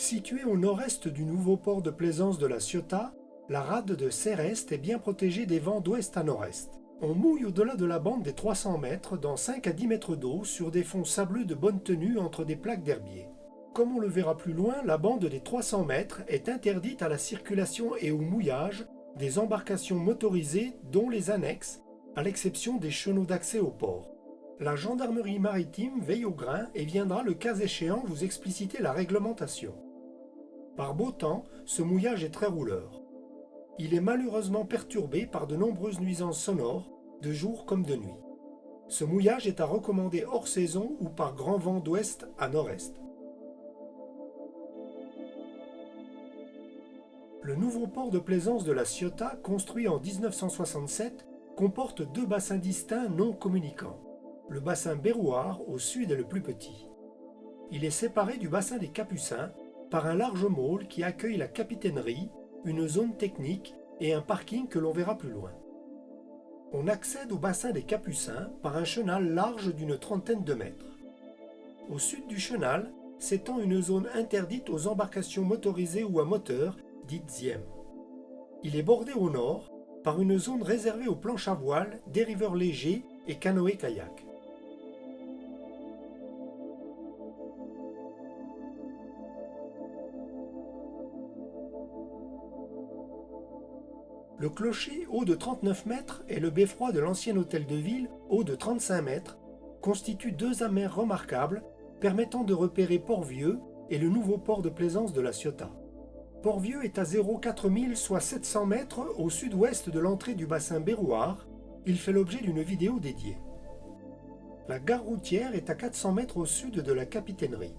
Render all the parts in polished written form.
Située au nord-est du nouveau port de plaisance de la Ciotat, la rade de Céreste est bien protégée des vents d'ouest à nord-est. On mouille au-delà de la bande des 300 mètres dans 5 à 10 mètres d'eau sur des fonds sableux de bonne tenue entre des plaques d'herbier. Comme on le verra plus loin, la bande des 300 mètres est interdite à la circulation et au mouillage des embarcations motorisées dont les annexes, à l'exception des chenaux d'accès au port. La gendarmerie maritime veille au grain et viendra le cas échéant vous expliciter la réglementation. Par beau temps, ce mouillage est très rouleur. Il est malheureusement perturbé par de nombreuses nuisances sonores, de jour comme de nuit. Ce mouillage est à recommander hors saison ou par grand vent d'ouest à nord-est. Le nouveau port de plaisance de la Ciotat, construit en 1967, comporte deux bassins distincts non communicants. Le bassin Berrouard, au sud, est le plus petit. Il est séparé du bassin des Capucins par un large môle qui accueille la capitainerie, une zone technique et un parking que l'on verra plus loin. On accède au bassin des Capucins par un chenal large d'une trentaine de mètres. Au sud du chenal s'étend une zone interdite aux embarcations motorisées ou à moteur, dite ZIEM. Il est bordé au nord par une zone réservée aux planches à voile, dériveurs légers et canoës-kayak. Le clocher, haut de 39 mètres, et le beffroi de l'ancien hôtel de ville, haut de 35 mètres, constituent deux amers remarquables permettant de repérer Port-Vieux et le nouveau port de plaisance de la Ciotat. Port-Vieux est à 0,4 milles, soit 700 mètres au sud-ouest de l'entrée du bassin Berrouard. Il fait l'objet d'une vidéo dédiée. La gare routière est à 400 mètres au sud de la capitainerie.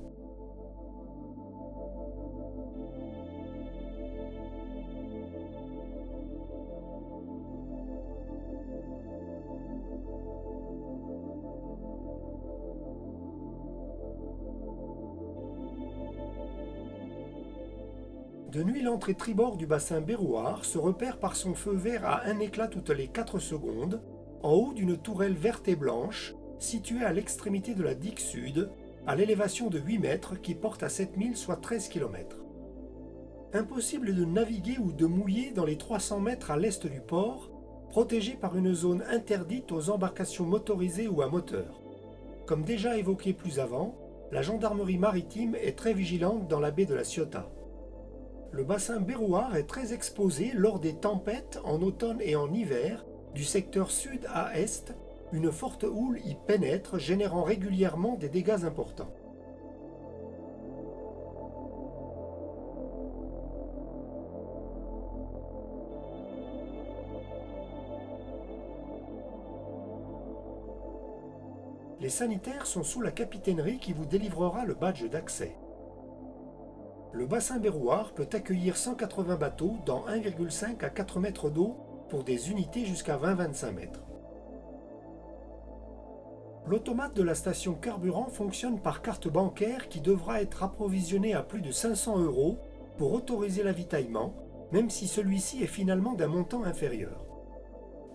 De nuit, l'entrée tribord du bassin Berrouard se repère par son feu vert à un éclat toutes les 4 secondes, en haut d'une tourelle verte et blanche, située à l'extrémité de la digue sud, à l'élévation de 8 mètres qui porte à 7000, soit 13 km. Impossible de naviguer ou de mouiller dans les 300 mètres à l'est du port, protégé par une zone interdite aux embarcations motorisées ou à moteur. Comme déjà évoqué plus avant, la gendarmerie maritime est très vigilante dans la baie de la Ciotat. Le bassin Berrouard est très exposé lors des tempêtes en automne et en hiver, du secteur sud à est. Une forte houle y pénètre, générant régulièrement des dégâts importants. Les sanitaires sont sous la capitainerie qui vous délivrera le badge d'accès. Le bassin Berrouard peut accueillir 180 bateaux dans 1,5 à 4 mètres d'eau pour des unités jusqu'à 20-25 mètres. L'automate de la station carburant fonctionne par carte bancaire qui devra être approvisionnée à plus de 500 € pour autoriser l'avitaillement, même si celui-ci est finalement d'un montant inférieur.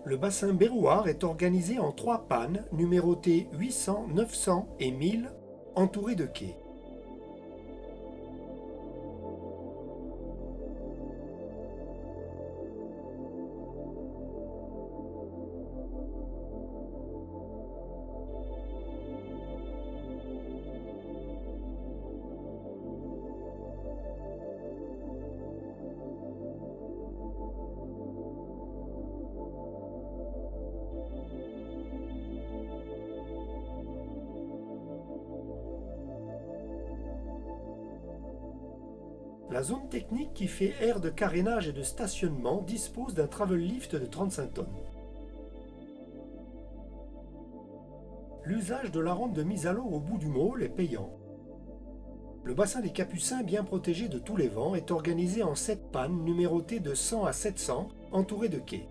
Le bassin Berrouard est organisé en 3 pannes numérotées 800, 900 et 1000, entourées de quais. La zone technique qui fait aire de carénage et de stationnement dispose d'un travel lift de 35 tonnes. L'usage de la rampe de mise à l'eau au bout du môle est payant. Le bassin des Capucins, bien protégé de tous les vents, est organisé en 7 pannes numérotées de 100 à 700, entourées de quais.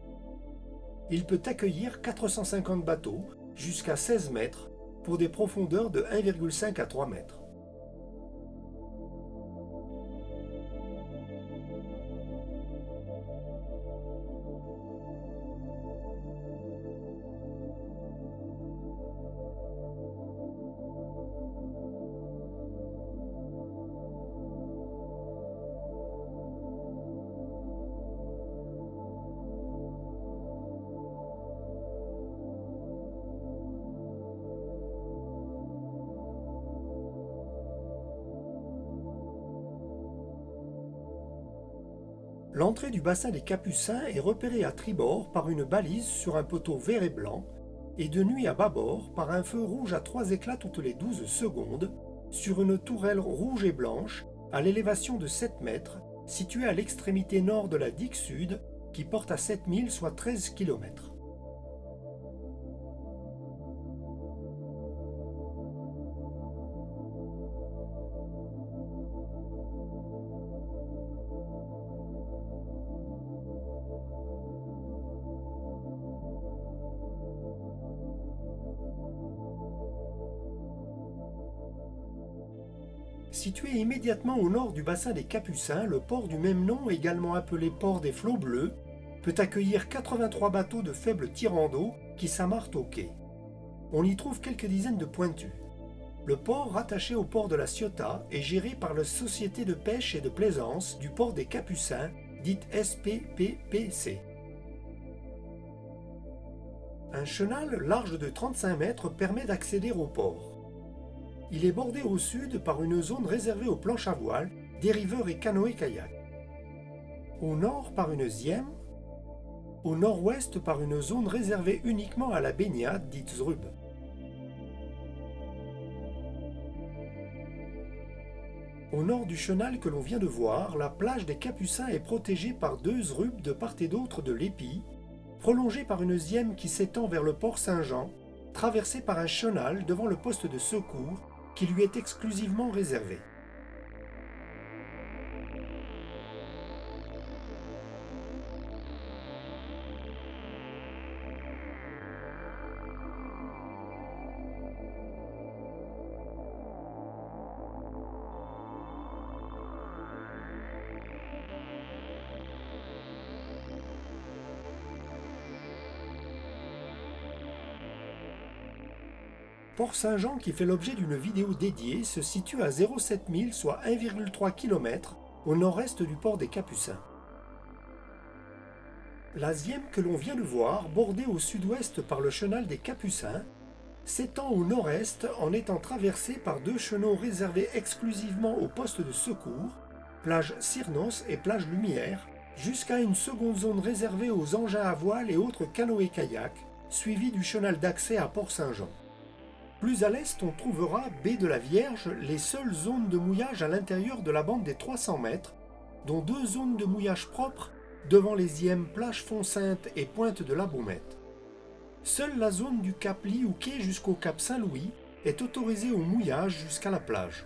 Il peut accueillir 450 bateaux jusqu'à 16 mètres pour des profondeurs de 1,5 à 3 mètres. L'entrée du bassin des Capucins est repérée à tribord par une balise sur un poteau vert et blanc, et de nuit à bâbord par un feu rouge à 3 éclats toutes les 12 secondes, sur une tourelle rouge et blanche à l'élévation de 7 mètres, située à l'extrémité nord de la digue sud, qui porte à 7000 soit 13 km. Situé immédiatement au nord du bassin des Capucins, le port du même nom, également appelé port des Flots Bleus, peut accueillir 83 bateaux de faible tirant d'eau qui s'amarrent au quai. On y trouve quelques dizaines de pointus. Le port, rattaché au port de la Ciotat, est géré par la Société de pêche et de plaisance du port des Capucins, dite SPPPC. Un chenal large de 35 mètres permet d'accéder au port. Il est bordé au sud par une zone réservée aux planches à voile, dériveurs et canoës-kayak. Au nord par une zième, au nord-ouest par une zone réservée uniquement à la baignade dite zrub. Au nord du chenal que l'on vient de voir, la plage des Capucins est protégée par 2 zrubs de part et d'autre de l'épi, prolongée par une zième qui s'étend vers le port Saint-Jean, traversée par un chenal devant le poste de secours qui lui est exclusivement réservé. Port Saint-Jean, qui fait l'objet d'une vidéo dédiée, se situe à 0,7 milles, soit 1,3 km, au nord-est du port des Capucins. La zième que l'on vient de voir, bordée au sud-ouest par le chenal des Capucins, s'étend au nord-est en étant traversée par 2 chenaux réservés exclusivement au poste de secours, plage Cyrnos et plage Lumière, jusqu'à une seconde zone réservée aux engins à voile et autres canoës-kayaks, suivie du chenal d'accès à Port Saint-Jean. Plus à l'est, on trouvera, baie de la Vierge, les seules zones de mouillage à l'intérieur de la bande des 300 mètres, dont 2 zones de mouillage propres devant les IM plage Font-Sainte et pointe de la Baumette. Seule la zone du cap Liouquet jusqu'au cap Saint-Louis est autorisée au mouillage jusqu'à la plage.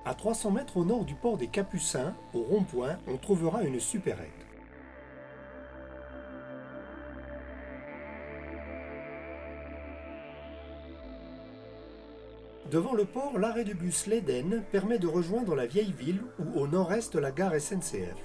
À 300 mètres au nord du port des Capucins, au rond-point, on trouvera une supérette. Devant le port, l'arrêt de bus Léden permet de rejoindre la vieille ville ou au nord-est la gare SNCF.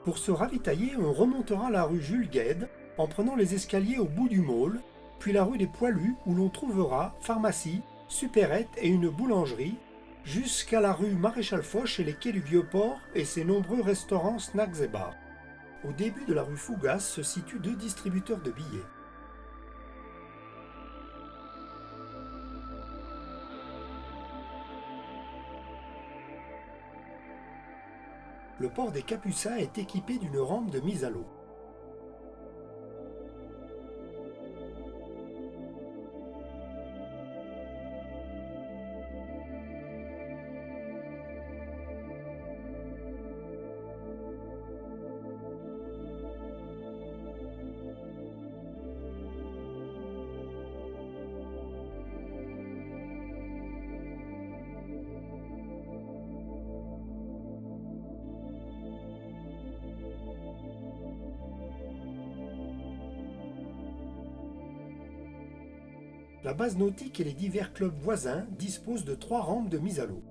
Pour se ravitailler, on remontera la rue Jules Guesde en prenant les escaliers au bout du môle, puis la rue des Poilus où l'on trouvera pharmacie, supérette et une boulangerie, jusqu'à la rue Maréchal Foch et les quais du Vieux-Port et ses nombreux restaurants, snacks et bars. Au début de la rue Fougas se situent 2 distributeurs de billets. Le port des Capucins est équipé d'une rampe de mise à l'eau. La base nautique et les divers clubs voisins disposent de 3 rampes de mise à l'eau.